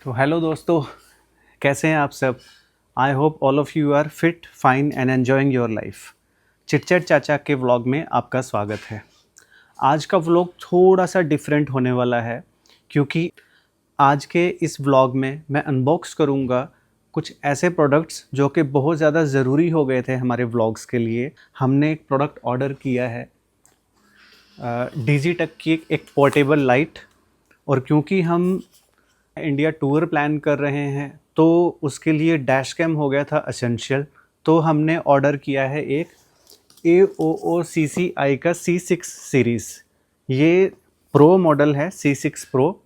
तो हेलो दोस्तों, कैसे हैं आप सब। I hope all of you are fit fine and enjoying your life. Chitchat चाचा के व्लॉग में आपका स्वागत है। आज का व्लॉग थोड़ा सा डिफरेंट होने वाला है क्योंकि आज के इस व्लॉग में मैं अनबॉक्स करूँगा कुछ ऐसे प्रोडक्ट्स जो कि बहुत ज़्यादा ज़रूरी हो गए थे हमारे व्लॉग्स के लिए। हमने एक प्रोडक्ट ऑर्डर किया है डिजिटेक की एक पोर्टेबल लाइट, और क्योंकि हम इंडिया टूर प्लान कर रहे हैं तो उसके लिए डैश कैम हो गया था असेंशियल। तो हमने ऑर्डर किया है एक AOOCCI का C6 सीरीज़। ये प्रो मॉडल है, C6 प्रो।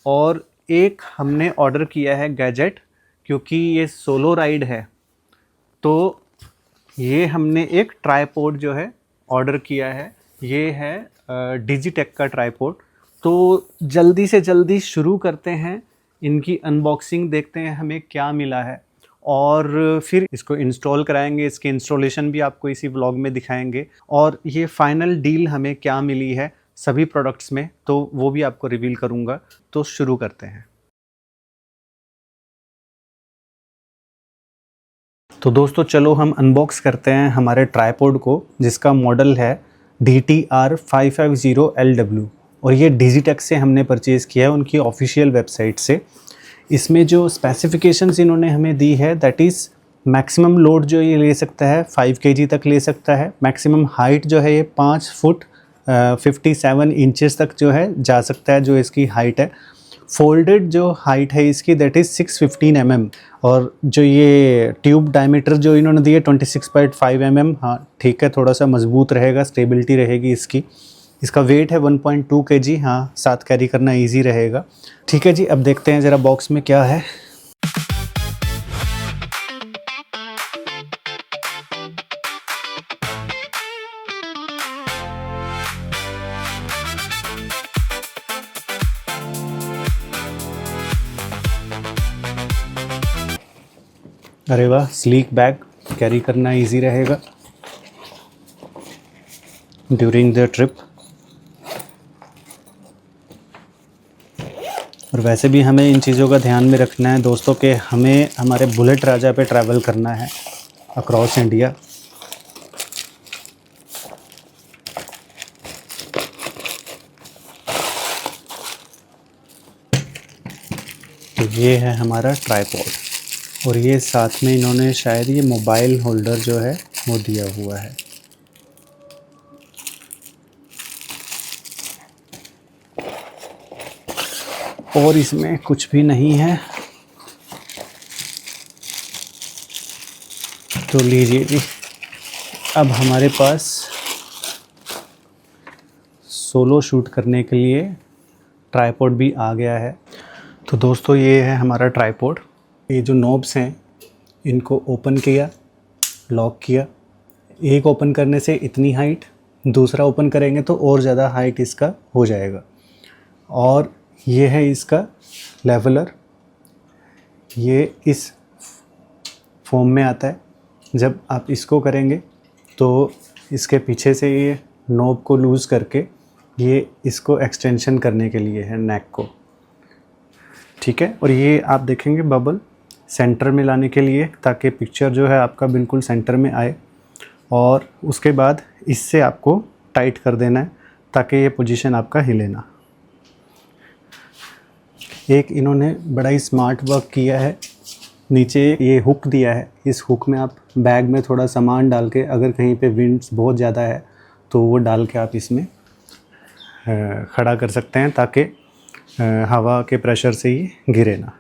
और एक हमने ऑर्डर किया है गैजेट, क्योंकि ये सोलो राइड है तो ये हमने एक ट्राईपोड जो है ऑर्डर किया है। ये है डिजिटेक का ट्राईपोड। तो जल्दी से जल्दी शुरू करते हैं, इनकी अनबॉक्सिंग देखते हैं हमें क्या मिला है, और फिर इसको इंस्टॉल कराएंगे। इसके इंस्टॉलेशन भी आपको इसी व्लॉग में दिखाएंगे, और ये फाइनल डील हमें क्या मिली है सभी प्रोडक्ट्स में तो वो भी आपको रिवील करूँगा। तो शुरू करते हैं। तो दोस्तों चलो हम अनबॉक्स करते हैं हमारे ट्राईपोड को, जिसका मॉडल है DTR550LW, और ये डिजिटेक से हमने परचेज़ किया है उनकी ऑफिशियल वेबसाइट से। इसमें जो स्पेसिफिकेशंस इन्होंने हमें दी है दैट इज़ मैक्सिमम लोड जो ये ले सकता है 5 kg तक ले सकता है। मैक्सिमम हाइट जो है ये 5 फुट 57 इंचेस तक जो है जा सकता है, जो इसकी हाइट है। फोल्डेड जो हाइट है इसकी दैट इज़ 615 mm, और जो ये ट्यूब डायमीटर जो इन्होंने दी है 26.5 mm। हाँ ठीक है, थोड़ा सा मजबूत रहेगा, स्टेबिलिटी रहेगी इसकी। इसका वेट है 1.2 kg। हाँ, साथ कैरी करना इजी रहेगा। ठीक है जी, अब देखते हैं ज़रा बॉक्स में क्या है। अरे वाह, स्लीक बैग, कैरी करना इजी रहेगा ड्यूरिंग द ट्रिप। और वैसे भी हमें इन चीज़ों का ध्यान में रखना है दोस्तों कि हमें हमारे बुलेट राजा पे ट्रैवल करना है अक्रॉस इंडिया। तो ये है हमारा ट्राईपॉड, और ये साथ में इन्होंने शायद ये मोबाइल होल्डर जो है वो दिया हुआ है। और इसमें कुछ भी नहीं है। तो लीजिए जी, अब हमारे पास सोलो शूट करने के लिए ट्राईपॉड भी आ गया है। तो दोस्तों ये है हमारा ट्राईपॉड। ये जो नॉब्स हैं इनको ओपन किया, लॉक किया। एक ओपन करने से इतनी हाइट, दूसरा ओपन करेंगे तो और ज़्यादा हाइट इसका हो जाएगा। और ये है इसका लेवलर, ये इस फॉर्म में आता है। जब आप इसको करेंगे तो इसके पीछे से ये नॉब को लूज़ करके ये इसको एक्सटेंशन करने के लिए है नेक को। ठीक है, और ये आप देखेंगे बबल सेंटर में लाने के लिए, ताकि पिक्चर जो है आपका बिल्कुल सेंटर में आए। और उसके बाद इससे आपको टाइट कर देना है ताकि ये पोजीशन आपका हिले ना। एक इन्होंने बड़ा ही स्मार्ट वर्क किया है, नीचे ये हुक दिया है। इस हुक में आप बैग में थोड़ा सामान डाल के, अगर कहीं पे विंड्स बहुत ज़्यादा है तो वो डाल के आप इसमें खड़ा कर सकते हैं ताकि हवा के प्रेशर से ही गिरे ना।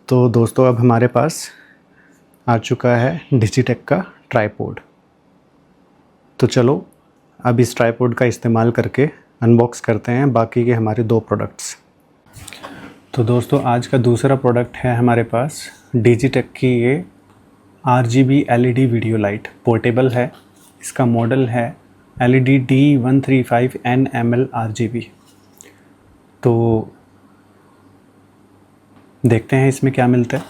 तो दोस्तों अब हमारे पास आ चुका है डिजिटेक का ट्राईपॉड। तो चलो अब इस ट्राईपॉड का इस्तेमाल करके अनबॉक्स करते हैं बाकी के हमारे दो प्रोडक्ट्स। तो दोस्तों आज का दूसरा प्रोडक्ट है हमारे पास डिजिटेक की ये RGB LED video light. Portable है, इसका मॉडल है LED D135NML RGB। तो देखते हैं इसमें क्या मिलता है।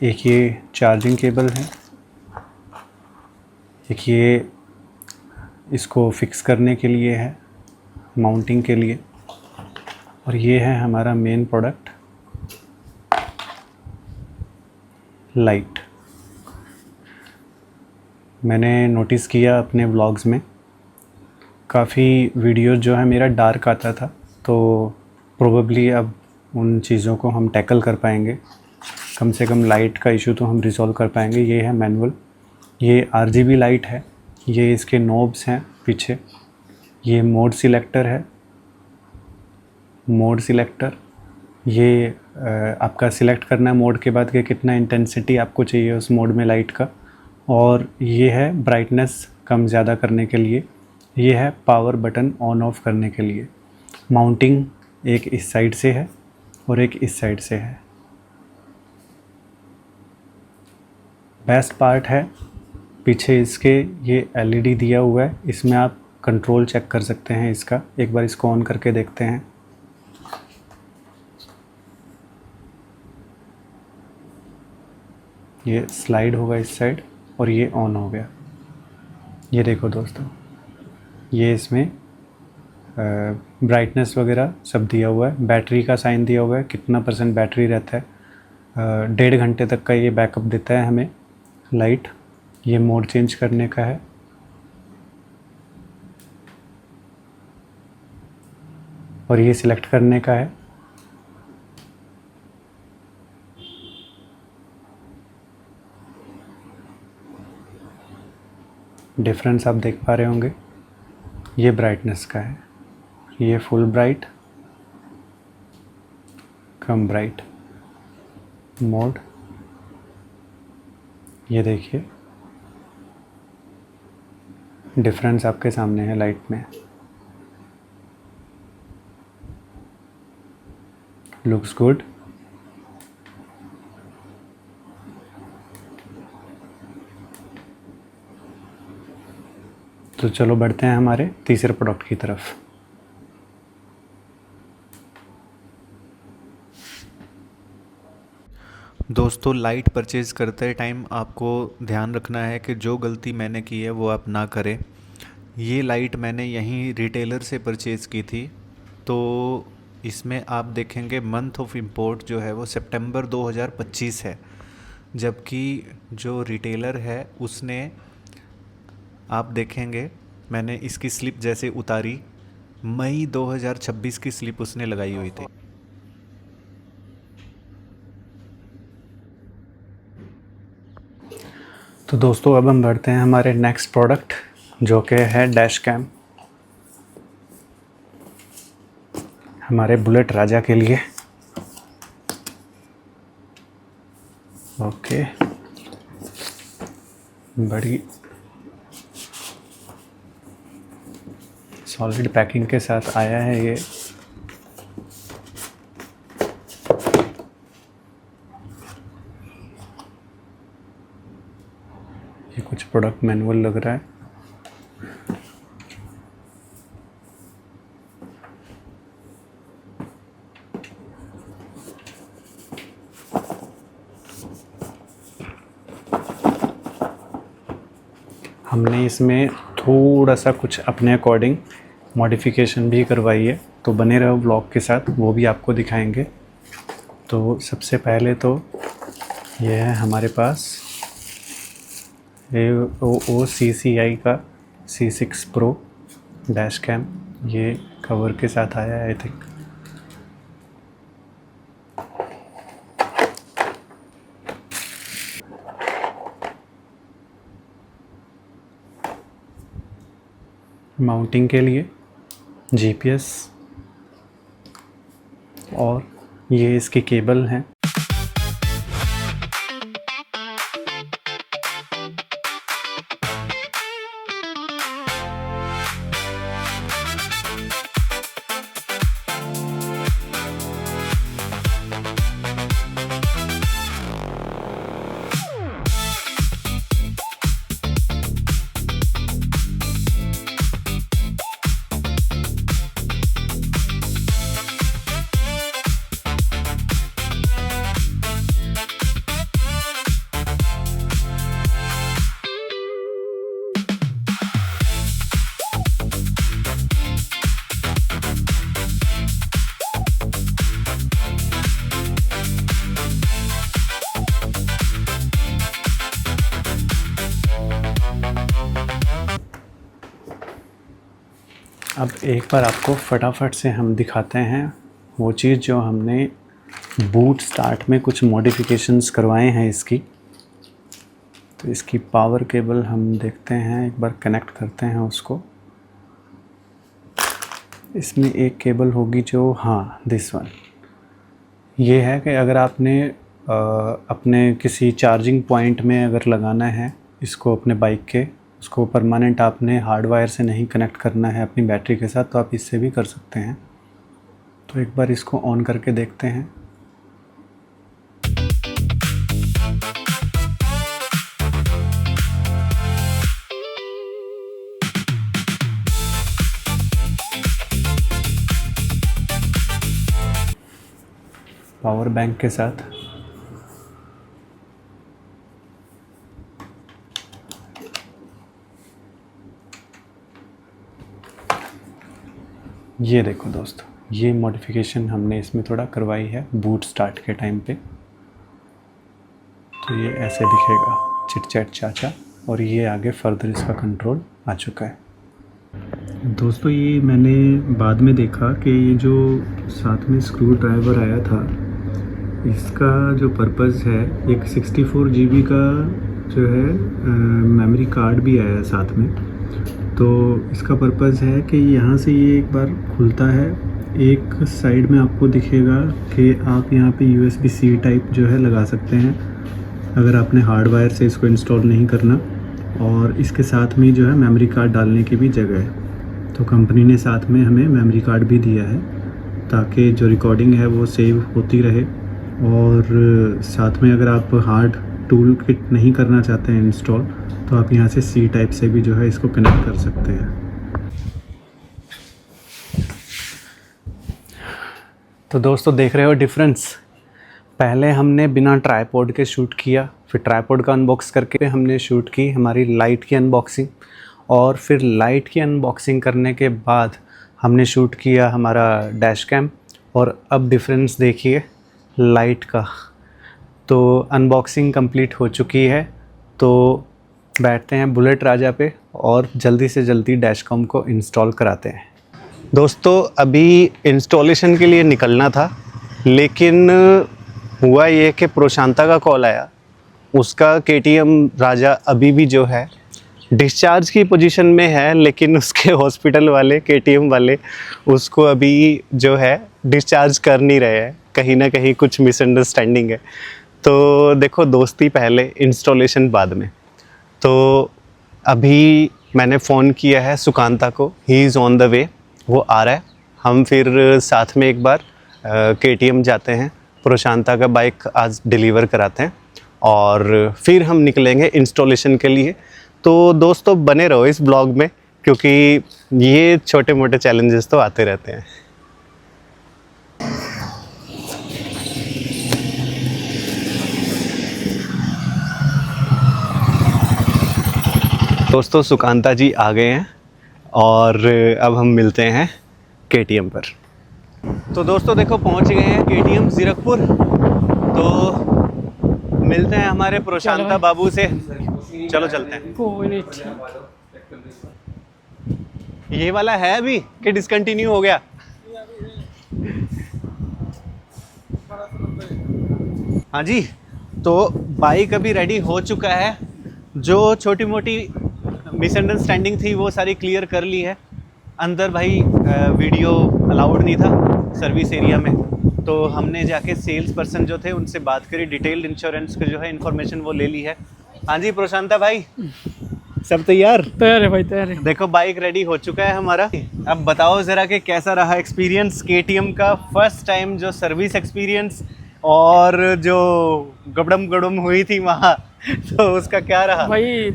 एक ये चार्जिंग केबल है, एक ये इसको फिक्स करने के लिए है, माउंटिंग के लिए, और ये है हमारा मेन प्रोडक्ट, लाइट। मैंने नोटिस किया अपने व्लॉग्स में काफ़ी वीडियोस जो है मेरा डार्क आता था, तो प्रोबेबली अब उन चीज़ों को हम टैकल कर पाएंगे, कम से कम लाइट का इशू तो हम रिज़ॉल्व कर पाएंगे। ये है मैनुअल, ये RGB लाइट है, ये इसके नॉब्स हैं पीछे, ये मोड सिलेक्टर है, मोड सिलेक्टर, ये आपका सिलेक्ट करना है मोड के बाद कि कितना इंटेंसिटी आपको चाहिए उस मोड में लाइट का, और ये है ब्राइटनेस कम ज़्यादा करने के लिए, ये है पावर बटन ऑन ऑफ करने के लिए। माउंटिंग एक इस साइड से है और एक इस साइड से है। बेस्ट पार्ट है पीछे इसके ये LED दिया हुआ है, इसमें आप कंट्रोल चेक कर सकते हैं इसका। एक बार इसको ऑन करके देखते हैं। ये स्लाइड होगा इस साइड और ये ऑन हो गया। ये देखो दोस्तों, ये इसमें ब्राइटनेस वगैरह सब दिया हुआ है, बैटरी का साइन दिया हुआ है, कितना % बैटरी रहता है, 1.5 घंटे तक का ये बैकअप देता है हमें लाइट। ये मोड चेंज करने का है, और ये सिलेक्ट करने का है। डिफरेंस आप देख पा रहे होंगे, ये ब्राइटनेस का है, ये फुल ब्राइट, कम ब्राइट मोड। ये देखिए डिफरेंस आपके सामने है लाइट में। Looks good. तो चलो बढ़ते हैं हमारे तीसरे प्रोडक्ट की तरफ। दोस्तों, लाइट परचेज़ करते टाइम आपको ध्यान रखना है कि जो गलती मैंने की है वो आप ना करें। ये लाइट मैंने यहीं रिटेलर से परचेज़ की थी, तो इसमें आप देखेंगे मंथ ऑफ इंपोर्ट जो है वो सितंबर 2025 है, जबकि जो रिटेलर है उसने, आप देखेंगे मैंने इसकी स्लिप जैसे उतारी, मई 2026 की स्लिप उसने लगाई हुई थी। तो दोस्तों अब हम बढ़ते हैं हमारे नेक्स्ट प्रोडक्ट, जो कि है डैश कैम, हमारे बुलेट राजा के लिए। ओके, बड़ी सॉलिड पैकिंग के साथ आया है ये। ये कुछ प्रोडक्ट मैनुअल लग रहा है। हमने इसमें थोड़ा सा कुछ अपने अकॉर्डिंग मॉडिफिकेशन भी करवाई है, तो बने रहो ब्लॉग के साथ, वो भी आपको दिखाएंगे। तो सबसे पहले तो ये है हमारे पास OCCI का C6 Pro डैश कैम, ये कवर के साथ आया है आई थिंक। माउंटिंग के लिए GPS, और ये इसकी केबल है। अब एक बार आपको फटाफट से हम दिखाते हैं वो चीज़ जो हमने बूट स्टार्ट में कुछ मॉडिफिकेशंस करवाए हैं इसकी। तो इसकी पावर केबल हम देखते हैं, एक बार कनेक्ट करते हैं उसको। इसमें एक केबल होगी जो, हाँ दिस वन, ये है कि अगर आपने अपने किसी चार्जिंग पॉइंट में अगर लगाना है इसको अपने बाइक के, उसको परमानेंट आपने हार्डवायर से नहीं कनेक्ट करना है अपनी बैटरी के साथ, तो आप इससे भी कर सकते हैं। तो एक बार इसको ऑन करके देखते हैं। पावर बैंक के साथ ये देखो दोस्तों, ये मॉडिफिकेशन हमने इसमें थोड़ा करवाई है बूट स्टार्ट के टाइम पे। तो ये ऐसे दिखेगा चिट चैट चाचा, और ये आगे फर्दर इसका कंट्रोल आ चुका है। दोस्तों ये मैंने बाद में देखा कि ये जो साथ में स्क्रू ड्राइवर आया था, इसका जो पर्पज़ है, एक 64 GB का जो है मेमोरी कार्ड भी आया है साथ में। तो इसका पर्पज़ है कि यहाँ से ये एक बार खुलता है, एक साइड में आपको दिखेगा कि आप यहाँ पे USB-C टाइप जो है लगा सकते हैं अगर आपने हार्डवायर से इसको इंस्टॉल नहीं करना। और इसके साथ में जो है मेमोरी कार्ड डालने की भी जगह है। तो कंपनी ने साथ में हमें मेमोरी कार्ड भी दिया है ताकि जो रिकॉर्डिंग है वो सेव होती रहे। और साथ में अगर आप हार्ड टूल किट नहीं करना चाहते हैं इंस्टॉल, तो आप यहाँ से C टाइप से भी जो है इसको कनेक्ट कर सकते हैं। तो दोस्तों देख रहे हो डिफरेंस, पहले हमने बिना ट्राइपॉड के शूट किया, फिर ट्राइपॉड का अनबॉक्स करके हमने शूट की हमारी लाइट की अनबॉक्सिंग, और फिर लाइट की अनबॉक्सिंग करने के बाद हमने शूट किया हमारा डैश कैम। और अब डिफरेंस देखिए लाइट का। तो अनबॉक्सिंग कंप्लीट हो चुकी है, तो बैठते हैं बुलेट राजा पे और जल्दी से जल्दी डैश कैम को इंस्टॉल कराते हैं। दोस्तों अभी इंस्टॉलेशन के लिए निकलना था, लेकिन हुआ ये कि प्रशांता का कॉल आया। उसका KTM राजा अभी भी जो है डिस्चार्ज की पोजीशन में है, लेकिन उसके हॉस्पिटल वाले KTM वाले उसको अभी जो है डिस्चार्ज कर नहीं रहे हैं। कहीं ना कहीं कुछ मिसअंडरस्टैंडिंग है। तो देखो, दोस्ती पहले, इंस्टॉलेशन बाद में। तो अभी मैंने फ़ोन किया है सुकांता को, he is on the way, वो आ रहा है। हम फिर साथ में एक बार KTM जाते हैं, प्रशांता का बाइक आज डिलीवर कराते हैं, और फिर हम निकलेंगे इंस्टॉलेशन के लिए। तो दोस्तों बने रहो इस ब्लॉग में, क्योंकि ये छोटे मोटे चैलेंजेस तो आते रहते हैं। दोस्तों सुकांता जी आ गए हैं और अब हम मिलते हैं KTM पर। तो दोस्तों देखो पहुंच गए हैं KTM जीरकपुर। तो मिलते हैं हमारे प्रशांता बाबू से। चलो चलते हैं। ये वाला है अभी कि डिसकंटिन्यू हो गया? हाँ जी, तो बाइक अभी रेडी हो चुका है। जो छोटी मोटी मिसअंडरस्टैंडिंग थी वो सारी क्लियर कर ली है। अंदर भाई वीडियो अलाउड नहीं था सर्विस एरिया में, तो हमने जाके सेल्स पर्सन जो थे उनसे बात करी, डिटेल्ड इंश्योरेंस का जो है इन्फॉर्मेशन वो ले ली है। हाँ जी प्रशांता भाई, सब तैयार? तैयार है भाई, तैयार है। देखो बाइक रेडी हो चुका है हमारा। अब बताओ ज़रा कि कैसा रहा एक्सपीरियंस KTM का, फर्स्ट टाइम जो सर्विस एक्सपीरियंस, और जो गड़म गड़म हुई थी वहाँ तो उसका क्या रहा? भाई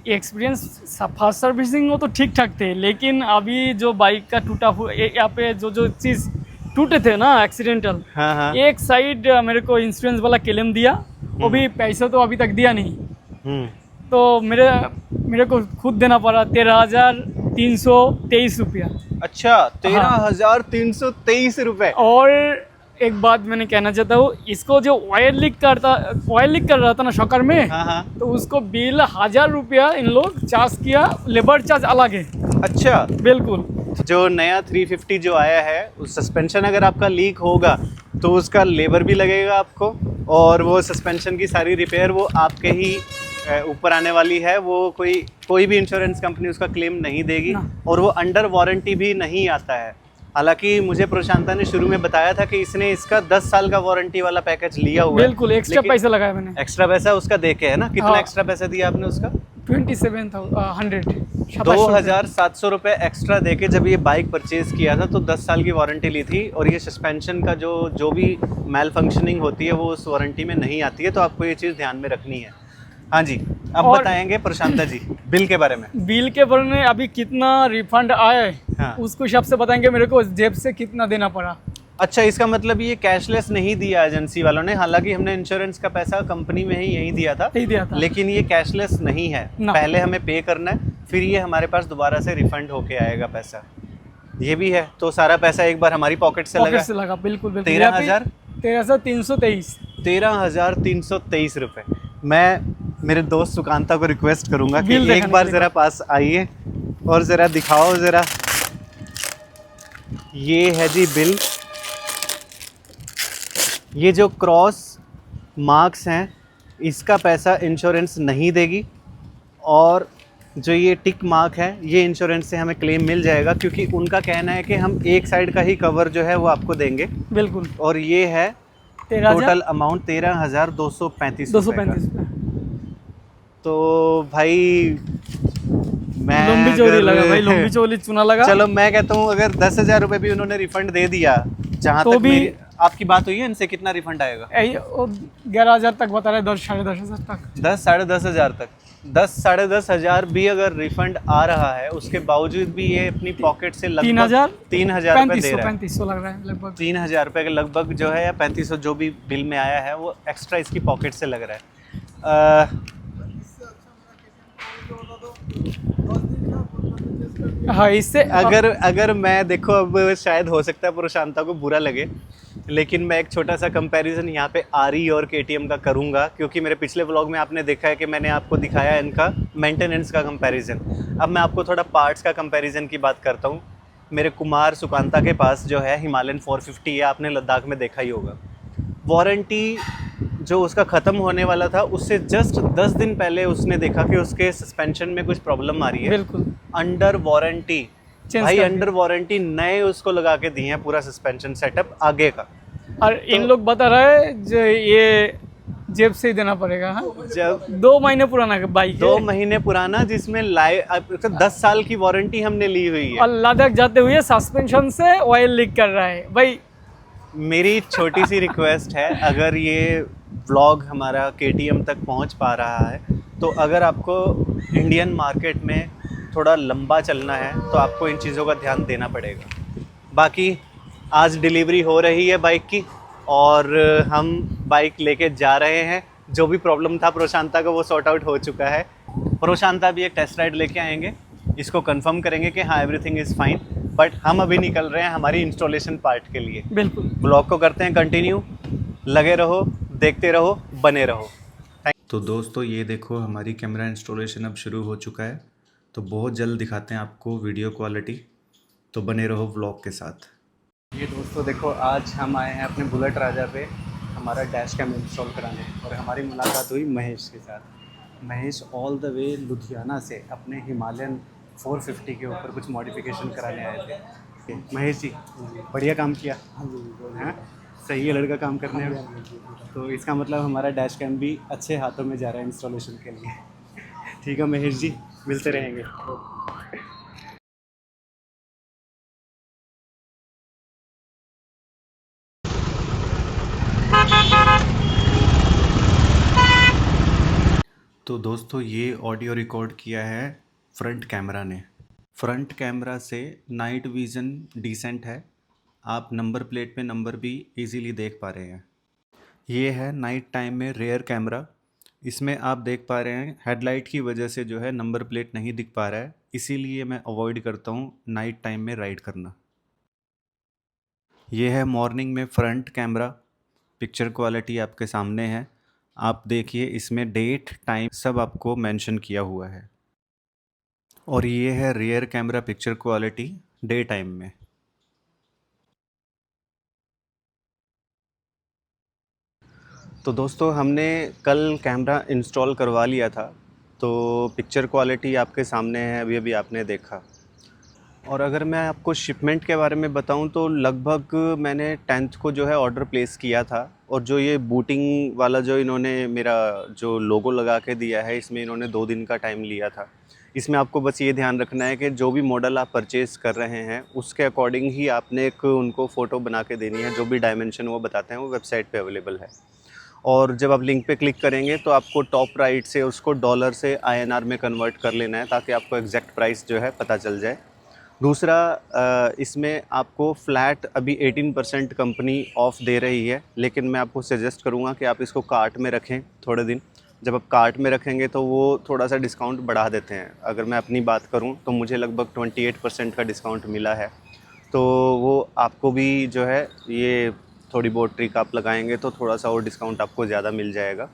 एक्सपीरियंस फास्ट सर्विसिंग वो तो ठीक ठाक थे, लेकिन अभी जो बाइक का टूटा हुआ यहाँ पे जो चीज़ टूटे थे ना एक्सीडेंटल, हाँ हाँ। एक साइड मेरे को इंश्योरेंस वाला क्लेम दिया, वो भी पैसा तो अभी तक दिया नहीं। तो मेरे को खुद देना पड़ा 13,323 रुपया। अच्छा, 13,323 रुपये। और एक बात मैंने कहना चाहता हूँ, इसको जो ऑयल लीक कर रहा था ना शॉकर में, हाँ हाँ। तो उसको बिल 1,000 रुपया इन लोग चार्ज किया, लेबर चार्ज अलग है। अच्छा, बिल्कुल। जो नया 350 जो आया है, उस सस्पेंशन अगर आपका लीक होगा तो उसका लेबर भी लगेगा आपको, और वो सस्पेंशन की सारी रिपेयर वो आपके ही ऊपर आने वाली है। वो कोई भी इंश्योरेंस कंपनी उसका क्लेम नहीं देगी, और वो अंडर वारंटी भी नहीं आता है। हालांकि मुझे प्रशांता ने शुरू में बताया था कि इसने इसका 10 साल का वारंटी वाला पैकेज लिया हुआ है। बिल्कुल एक्स्ट्रा पैसा लगाया मैंने। एक्स्ट्रा पैसा उसका दे के है ना? कितना हाँ। एक्स्ट्रा पैसा दिया आपने उसका? 27,100 2,700 रुपये एक्स्ट्रा देके जब ये बाइक परचेज़ किया था तो 10 साल की वारंटी ली थी, और ये सस्पेंशन का जो भी मैल फंक्शनिंग होती है वो उस वारंटी में नहीं आती है, तो आपको ये चीज़ ध्यान में रखनी है। हाँ जी, अब और- बताएंगे प्रशांता जी बिल के बारे में। बिल के बारे में अभी कितना रिफंड आया हाँ। है उसको हिसाब से बताएंगे मेरे को जेब से कितना देना पड़ा। अच्छा, इसका मतलब ये कैशलेस नहीं दिया एजेंसी वालों ने। हालांकि हमने इंश्योरेंस का पैसा कंपनी में ही यही दिया था, नहीं दिया था। लेकिन ये कैशलेस नहीं है। ना। पहले हमें पे करना है, फिर ये हमारे पास दोबारा से रिफंड होके आएगा पैसा। ये भी है, तो सारा पैसा एक बार हमारी पॉकेट से पॉकेट से लगा, बिल्कुल बिल्कुल। 13,000 13,323। 13,323 रुपये। मैं मेरे दोस्त सुकांता को रिक्वेस्ट करूंगा कि बिल एक दिखाने बार के लिए। ज़रा पास आइए और ज़रा दिखाओ ज़रा। ये है जी बिल। ये जो क्रॉस मार्क्स हैं इसका पैसा इंश्योरेंस नहीं देगी, और जो ये टिक मार्क है ये इंश्योरेंस से हमें क्लेम मिल जाएगा, क्योंकि उनका कहना है कि हम एक साइड का ही कवर जो है वो आपको देंगे। बिल्कुल। और ये है 13,000 टोटल अमाउंट 13,235 235 तो भाई मैं लंबी चौड़ी अगर- लगा भाई, लंबी चौड़ी चुना लगा। चलो मैं कहता हूँ अगर 10,000 रुपये भी उन्होंने रिफंड दे दिया, जहाँ तो तक भी- मेरी आपकी बात हुई है इनसे, कितना रिफंड आएगा? 11,000 तक बता रहे, 10 साढ़े 10,000 तक। 10 साढ़े 10,000 तक। 10 साढ़े 10,000 भी अगर रिफंड आ रहा है, उसके बावजूद भी ये अपनी पॉकेट से लगभग 3,000 3,000 रुपये दे रहा है। 3500 लग रहा है लगभग। 3,000 रुपये के लगभग जो है, या 3,500 जो भी बिल में आया है वो एक्स्ट्रा इसकी पॉकेट से लग रहा है। हाँ, इससे अगर मैं देखो, अब शायद हो सकता है प्रशांता को बुरा लगे, लेकिन मैं एक छोटा सा कंपैरिजन यहाँ पे आरी और केटीएम का करूँगा, क्योंकि मेरे पिछले व्लॉग में आपने देखा है कि मैंने आपको दिखाया इनका मेंटेनेंस का कंपैरिजन। अब मैं आपको थोड़ा पार्ट्स का कंपैरिजन की बात करता हूँ। मेरे कुमार सुकांता के पास जो है हिमालयन 450 है, आपने लद्दाख में देखा ही होगा। वारंटी जो उसका ख़त्म होने वाला था उससे जस्ट 10 दिन पहले उसने देखा कि उसके सस्पेंशन में कुछ प्रॉब्लम आ रही है। बिल्कुल अंडर वारंटी Change भाई, कर अंडर वारंटी नए उसको लगा के दिए हैं पूरा सस्पेंशन सेटअप आगे का। और इन लोग बता रहे हैं जो ये जेब से ही देना पड़ेगा। हाँ, जब 2 महीने पुराना बाइक 2 महीने पुराना, जिसमें लाइव 10 साल की वारंटी हमने ली हुई है। और लद्दाख जाते हुए सस्पेंशन से ऑयल लीक कर रहा है भाई। मेरी छोटी सी रिक्वेस्ट है, अगर ये व्लॉग हमारा केटीएम तक पहुंच पा रहा है, तो अगर आपको इंडियन मार्केट में थोड़ा लंबा चलना है तो आपको इन चीज़ों का ध्यान देना पड़ेगा। बाकी आज डिलीवरी हो रही है बाइक की, और हम बाइक लेके जा रहे हैं। जो भी प्रॉब्लम था प्रशांता का वो सॉर्ट आउट हो चुका है। प्रशांता भी एक टेस्ट राइड लेके आएंगे, इसको कंफर्म करेंगे कि हाँ एवरीथिंग इज़ फाइन। बट हम अभी निकल रहे हैं हमारी इंस्टॉलेशन पार्ट के लिए। बिल्कुल। ब्लॉग को करते हैं कंटिन्यू, लगे रहो, देखते रहो, बने रहो। तो दोस्तों ये देखो हमारी कैमरा इंस्टॉलेशन अब शुरू हो चुका है, तो बहुत जल्द दिखाते हैं आपको वीडियो क्वालिटी, तो बने रहो व्लॉग के साथ। ये दोस्तों देखो, आज हम आए हैं अपने बुलेट राजा पे हमारा डैश कैम इंस्टॉल कराने, और हमारी मुलाकात हुई महेश के साथ। Mahesh all the way Ludhiana से अपने हिमालयन 450 के ऊपर कुछ मॉडिफिकेशन कराने आए थे। महेश जी बढ़िया काम किया। हाँ, सही है लड़का काम करने में। तो इसका मतलब हमारा डैश कैम भी अच्छे हाथों में जा रहा है इंस्टॉलेशन के लिए। ठीक है महेश जी, मिलते रहेंगे। तो दोस्तों ये ऑडियो रिकॉर्ड किया है फ्रंट कैमरा ने। फ्रंट कैमरा से नाइट विज़न डिसेंट है, आप नंबर प्लेट पे नंबर भी इजीली देख पा रहे हैं। ये है नाइट टाइम में रेयर कैमरा, इसमें आप देख पा रहे हैं हेडलाइट की वजह से जो है नंबर प्लेट नहीं दिख पा रहा है, इसीलिए मैं अवॉइड करता हूँ नाइट टाइम में राइड करना। ये है मॉर्निंग में फ्रंट कैमरा, पिक्चर क्वालिटी आपके सामने है, आप देखिए इसमें डेट टाइम सब आपको मेंशन किया हुआ है। और ये है rear camera picture quality, day time में। तो दोस्तों हमने कल कैमरा इंस्टॉल करवा लिया था, तो पिक्चर क्वालिटी आपके सामने है, अभी अभी आपने देखा। और अगर मैं आपको शिपमेंट के बारे में बताऊं तो लगभग मैंने 10th को जो है ऑर्डर प्लेस किया था, और जो ये बूटिंग वाला जो इन्होंने मेरा जो लोगो लगा के दिया है, इसमें इन्होंने 2 दिन का टाइम लिया था। इसमें आपको बस ये ध्यान रखना है कि जो भी मॉडल आप परचेज़ कर रहे हैं उसके अकॉर्डिंग ही आपने एक उनको फ़ोटो बना के देनी है। जो भी डायमेंशन वो बताते हैं वो वेबसाइट पे अवेलेबल है। और जब आप लिंक पे क्लिक करेंगे तो आपको टॉप राइट से उसको डॉलर से INR में कन्वर्ट कर लेना है, ताकि आपको एग्जैक्ट प्राइस जो है पता चल जाए। दूसरा, इसमें आपको फ्लैट अभी 18% कंपनी ऑफ दे रही है, लेकिन मैं आपको सजेस्ट करूँगा कि आप इसको कार्ट में रखें थोड़े दिन। जब आप कार्ट में रखेंगे तो वो थोड़ा सा डिस्काउंट बढ़ा देते हैं। अगर मैं अपनी बात करूँ तो मुझे लगभग 28% का डिस्काउंट मिला है, तो वो आपको भी जो है ये थोड़ी बहुत ट्रिक आप लगाएंगे तो थोड़ा सा और डिस्काउंट आपको ज़्यादा मिल जाएगा।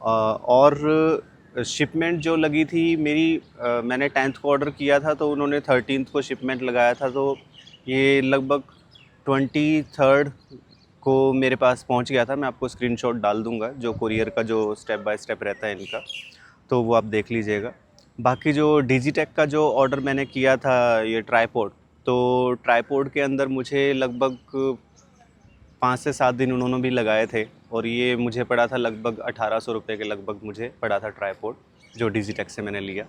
और शिपमेंट जो लगी थी मेरी, मैंने 10th को ऑर्डर किया था तो उन्होंने 13th को शिपमेंट लगाया था, तो ये लगभग 23rd को मेरे पास पहुंच गया था। मैं आपको स्क्रीनशॉट डाल दूंगा जो कुरियर का जो स्टेप बाय स्टेप रहता है इनका, तो वो आप देख लीजिएगा। बाकी जो डिजिटेक का जो ऑर्डर मैंने किया था ये ट्राईपोड, तो ट्राईपोड के अंदर मुझे लगभग 5 से 7 दिन उन्होंने भी लगाए थे, और ये मुझे पड़ा था लगभग 1800 रुपये के लगभग मुझे पड़ा था ट्राईपोड, जो डिजिटेक से मैंने लिया।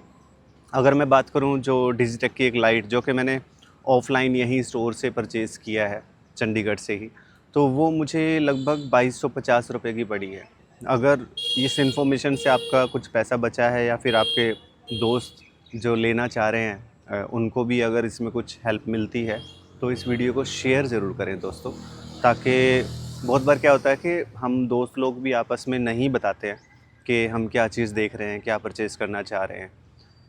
अगर मैं बात करूं जो डिजिटेक की एक लाइट जो कि मैंने ऑफ़लाइन यहीं स्टोर से परचेज़ किया है चंडीगढ़ से ही, तो वो मुझे लगभग 2250 रुपये की पड़ी है। अगर इस इन्फॉर्मेशन से आपका कुछ पैसा बचा है, या फिर आपके दोस्त जो लेना चाह रहे हैं उनको भी अगर इसमें कुछ हेल्प मिलती है, तो इस वीडियो को शेयर ज़रूर करें दोस्तों, ताकि बहुत बार क्या होता है कि हम दोस्त लोग भी आपस में नहीं बताते हैं कि हम क्या चीज़ देख रहे हैं, क्या परचेज़ करना चाह रहे हैं।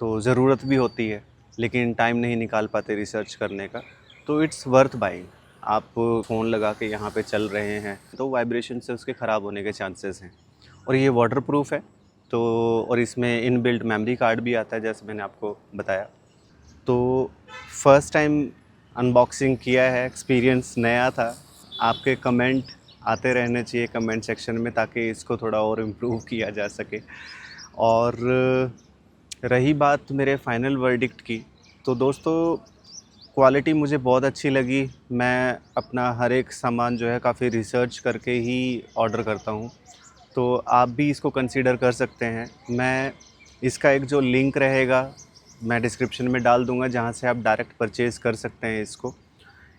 तो ज़रूरत भी होती है, लेकिन टाइम नहीं निकाल पाते रिसर्च करने का, तो इट्स वर्थ बाइंग। आप फ़ोन लगा के यहाँ पे चल रहे हैं तो वाइब्रेशन से उसके ख़राब होने के चांसेस हैं। और ये वाटरप्रूफ है, तो और इसमें इनबिल्ट मेमोरी कार्ड भी आता है, जैसे मैंने आपको बताया। तो फर्स्ट टाइम अनबॉक्सिंग किया है, एक्सपीरियंस नया था। आपके कमेंट आते रहने चाहिए कमेंट सेक्शन में, ताकि इसको थोड़ा और इम्प्रूव किया जा सके। और रही बात मेरे फाइनल वर्डिक्ट की, तो दोस्तों क्वालिटी मुझे बहुत अच्छी लगी। मैं अपना हर एक सामान जो है काफ़ी रिसर्च करके ही ऑर्डर करता हूँ, तो आप भी इसको कंसीडर कर सकते हैं। मैं इसका एक जो लिंक रहेगा मैं डिस्क्रिप्शन में डाल दूँगा, जहाँ से आप डायरेक्ट परचेज़ कर सकते हैं इसको।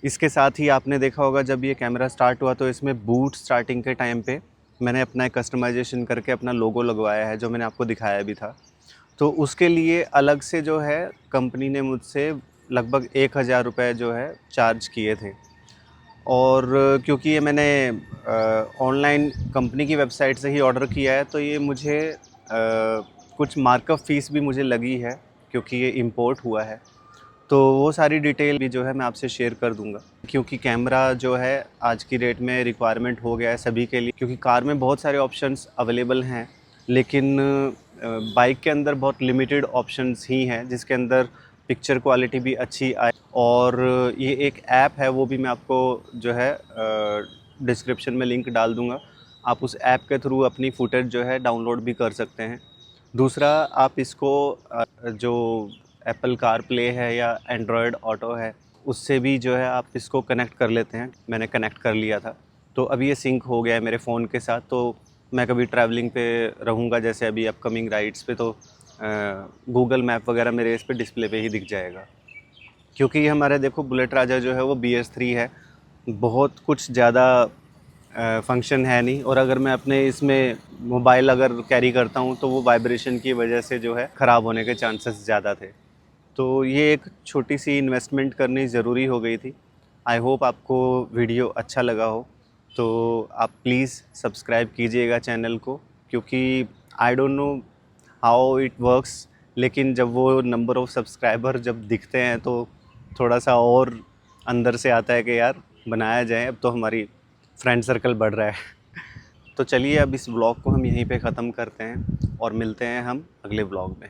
इसके साथ ही आपने देखा होगा जब ये कैमरा स्टार्ट हुआ तो इसमें बूट स्टार्टिंग के टाइम पे मैंने अपना एक कस्टमाइजेशन करके अपना लोगो लगवाया है, जो मैंने आपको दिखाया भी था। तो उसके लिए अलग से जो है कंपनी ने मुझसे लगभग 1000 रुपये जो है चार्ज किए थे। और क्योंकि ये मैंने ऑनलाइन कंपनी की वेबसाइट से ही ऑर्डर किया है, तो ये मुझे कुछ मार्कअप फ़ीस भी मुझे लगी है, क्योंकि ये इंपोर्ट हुआ है। तो वो सारी डिटेल भी जो है मैं आपसे शेयर कर दूंगा, क्योंकि कैमरा जो है आज की डेट में रिक्वायरमेंट हो गया है सभी के लिए, क्योंकि कार में बहुत सारे ऑप्शंस अवेलेबल हैं, लेकिन बाइक के अंदर बहुत लिमिटेड ऑप्शंस ही हैं जिसके अंदर पिक्चर क्वालिटी भी अच्छी आए। और ये एक ऐप है, वो भी मैं आपको जो है डिस्क्रिप्शन में लिंक डाल दूंगा। आप उस ऐप के थ्रू अपनी फुटेज जो है डाउनलोड भी कर सकते हैं। दूसरा, आप इसको जो एप्पल कार प्ले है या एंड्रॉयड ऑटो है, उससे भी जो है आप इसको कनेक्ट कर लेते हैं। मैंने कनेक्ट कर लिया था, तो अभी ये सिंक हो गया है मेरे फ़ोन के साथ। तो मैं कभी ट्रैवलिंग पे रहूँगा, जैसे अभी अपकमिंग राइड्स पे, तो गूगल मैप वगैरह मेरे इस पे डिस्प्ले पे ही दिख जाएगा। क्योंकि ये हमारे देखो बुलेट राजा जो है वो BS3 है, बहुत कुछ ज़्यादा फंक्शन है नहीं। और अगर मैं अपने इसमें मोबाइल अगर कैरी करता हूँ तो वो वाइब्रेशन की वजह से जो है ख़राब होने के चांसेस ज़्यादा थे। तो ये एक छोटी सी इन्वेस्टमेंट करनी ज़रूरी हो गई थी। आई होप आपको वीडियो अच्छा लगा हो, तो आप प्लीज़ सब्सक्राइब कीजिएगा चैनल को, क्योंकि I don't know how it works, लेकिन जब वो नंबर ऑफ़ सब्सक्राइबर जब दिखते हैं तो थोड़ा सा और अंदर से आता है कि यार बनाया जाए, अब तो हमारी फ्रेंड सर्कल बढ़ रहा है। तो चलिए अब इस व्लॉग को हम यहीं पे ख़त्म करते हैं और मिलते हैं हम अगले व्लॉग में।